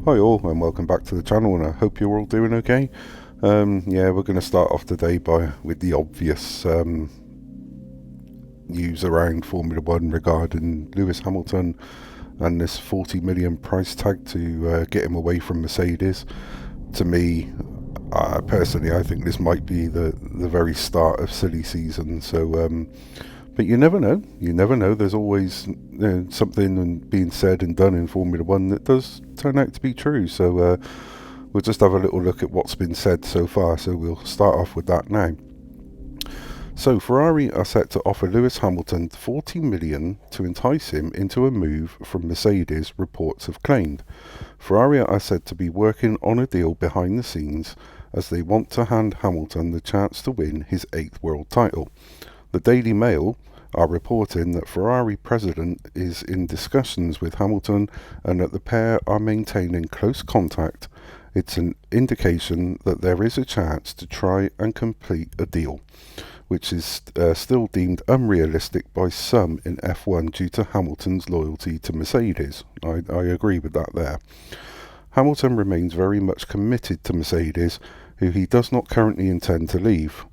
Hi all and welcome back to the channel, and I hope you're all doing okay. Yeah, we're going to start off today with the obvious news around Formula One regarding Lewis Hamilton and this 40 million price tag to get him away from Mercedes. To me, personally, I think this might be the very start of silly season. But you never know. You never know. There's always something being said and done in Formula One that does turn out to be true. We'll just have a little look at what's been said so far. So we'll start off with that now. So Ferrari are set to offer Lewis Hamilton 40 million to entice him into a move from Mercedes, reports have claimed. Ferrari are said to be working on a deal behind the scenes as they want to hand Hamilton the chance to win his 8th world title. The Daily Mail are reporting that Ferrari president is in discussions with Hamilton and that the pair are maintaining close contact. It's an indication that there is a chance to try and complete a deal, which is still deemed unrealistic by some in F1 due to Hamilton's loyalty to Mercedes. I agree with that there. Hamilton remains very much committed to Mercedes, who he does not currently intend to leave.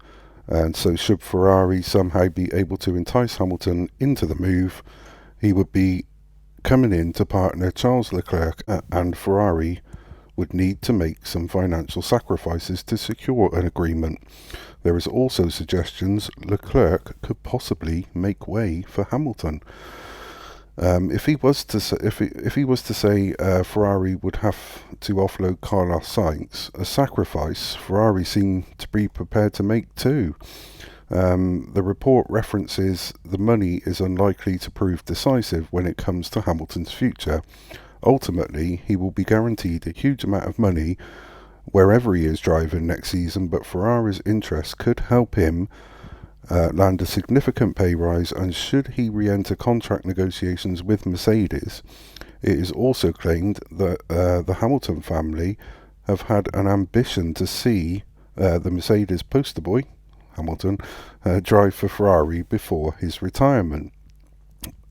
And so should Ferrari somehow be able to entice Hamilton into the move, he would be coming in to partner Charles Leclerc, and Ferrari would need to make some financial sacrifices to secure an agreement. There is also suggestions Leclerc could possibly make way for Hamilton. If he was to say Ferrari would have to offload Carlos Sainz, a sacrifice Ferrari seem to be prepared to make too. The report references the money is unlikely to prove decisive when it comes to Hamilton's future. Ultimately, he will be guaranteed a huge amount of money wherever he is driving next season, but Ferrari's interest could help him land a significant pay rise, and should he re-enter contract negotiations with Mercedes, it is also claimed that the Hamilton family have had an ambition to see the Mercedes poster boy, Hamilton, drive for Ferrari before his retirement.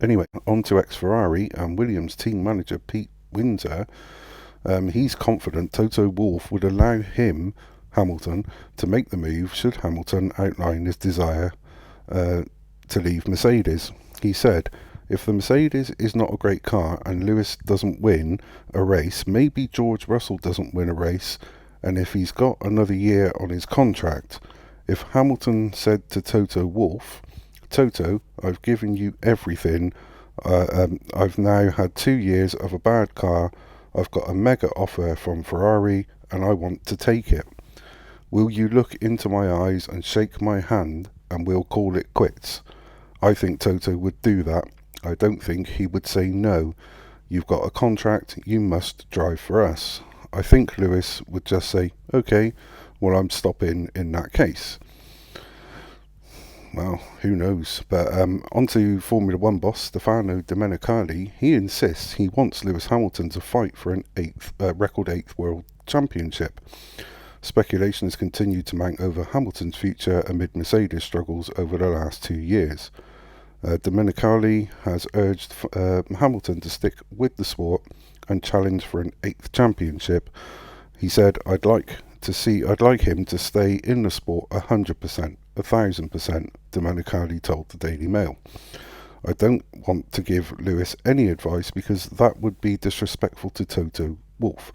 Anyway, on to ex-Ferrari and Williams team manager Pete Windsor. He's confident Toto Wolff would allow Hamilton, to make the move should Hamilton outline his desire to leave Mercedes. He said, "If the Mercedes is not a great car and Lewis doesn't win a race, maybe George Russell doesn't win a race, and if he's got another year on his contract." If Hamilton said to Toto Wolff, "Toto, I've given you everything. I've now had 2 years of a bad car. I've got a mega offer from Ferrari and I want to take it. Will you look into my eyes and shake my hand and we'll call it quits?" I think Toto would do that. I don't think he would say no. You've got a contract, you must drive for us. I think Lewis would just say, "Okay, well, I'm stopping in that case." Well, who knows? But on to Formula One boss Stefano Domenicali. He insists he wants Lewis Hamilton to fight for an record eighth world championship. Speculation has continued to mount over Hamilton's future amid Mercedes' struggles over the last 2 years. Domenicali has urged Hamilton to stick with the sport and challenge for an 8th championship. He said, I'd like him to stay in the sport 100%, 1,000%, Domenicali told the Daily Mail. "I don't want to give Lewis any advice because that would be disrespectful to Toto Wolff,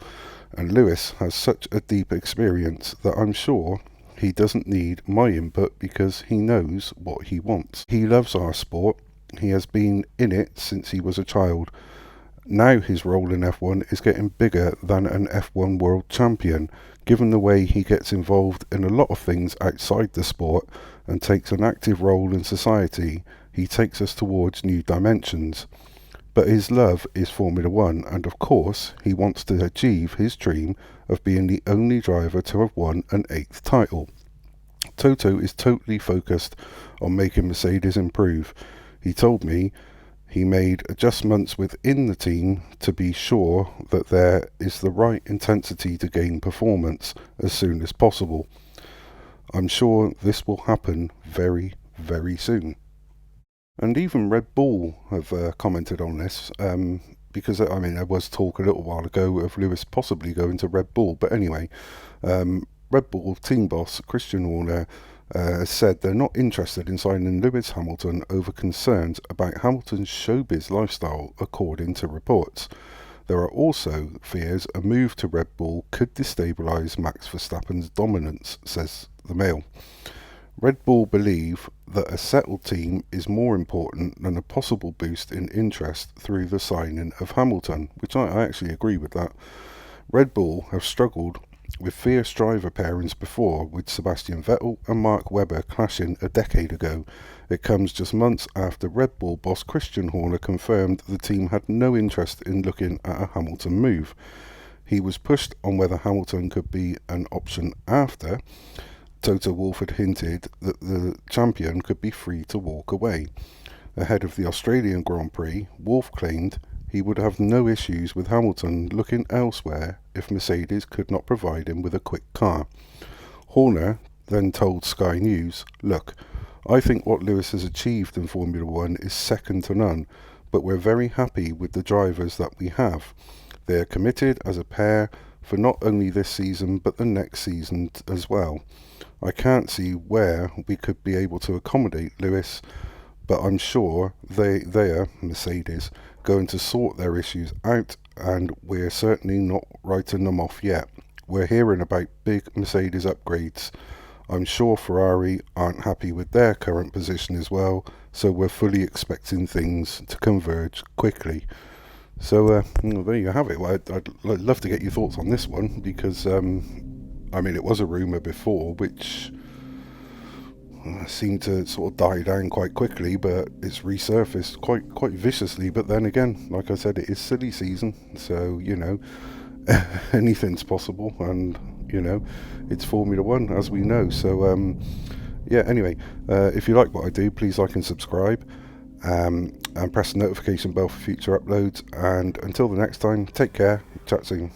and Lewis has such a deep experience that I'm sure he doesn't need my input because he knows what he wants. He loves our sport. He has been in it since he was a child. Now his role in F1 is getting bigger than an F1 world champion, given the way he gets involved in a lot of things outside the sport and takes an active role in society. He takes us towards new dimensions. But his love is Formula One, and of course he wants to achieve his dream of being the only driver to have won an 8th title. Toto is totally focused on making Mercedes improve. He told me he made adjustments within the team to be sure that there is the right intensity to gain performance as soon as possible. I'm sure this will happen very, very soon." And even Red Bull have commented on this. because I mean there was talk a little while ago of Lewis possibly going to Red Bull, but anyway, Red Bull team boss Christian Horner said they're not interested in signing Lewis Hamilton over concerns about Hamilton's showbiz lifestyle, according to reports. There are also fears a move to Red Bull could destabilise Max Verstappen's dominance, says the Mail. Red Bull believe that a settled team is more important than a possible boost in interest through the signing of Hamilton, which I actually agree with that. Red Bull have struggled with fierce driver pairings before, with Sebastian Vettel and Mark Webber clashing a decade ago. It comes just months after Red Bull boss Christian Horner confirmed the team had no interest in looking at a Hamilton move. He was pushed on whether Hamilton could be an option after Toto Wolff had hinted that the champion could be free to walk away. Ahead of the Australian Grand Prix, Wolff claimed he would have no issues with Hamilton looking elsewhere if Mercedes could not provide him with a quick car. Horner then told Sky News, "Look, I think what Lewis has achieved in Formula One is second to none, but we're very happy with the drivers that we have. They are committed as a pair for not only this season but the next season as well. I can't see where we could be able to accommodate Lewis, but I'm sure they are, Mercedes, going to sort their issues out, and we're certainly not writing them off yet. We're hearing about big Mercedes upgrades. I'm sure Ferrari aren't happy with their current position as well, so we're fully expecting things to converge quickly." So there you have it. Well, I'd love to get your thoughts on this one, because I mean, it was a rumour before, which seemed to sort of die down quite quickly, but it's resurfaced quite viciously. But then again, like I said, it is silly season, so, you know, anything's possible, and, you know, it's Formula One, as we know. So, yeah, anyway, if you like what I do, please like and subscribe, and press the notification bell for future uploads. And until the next time, take care, chat soon.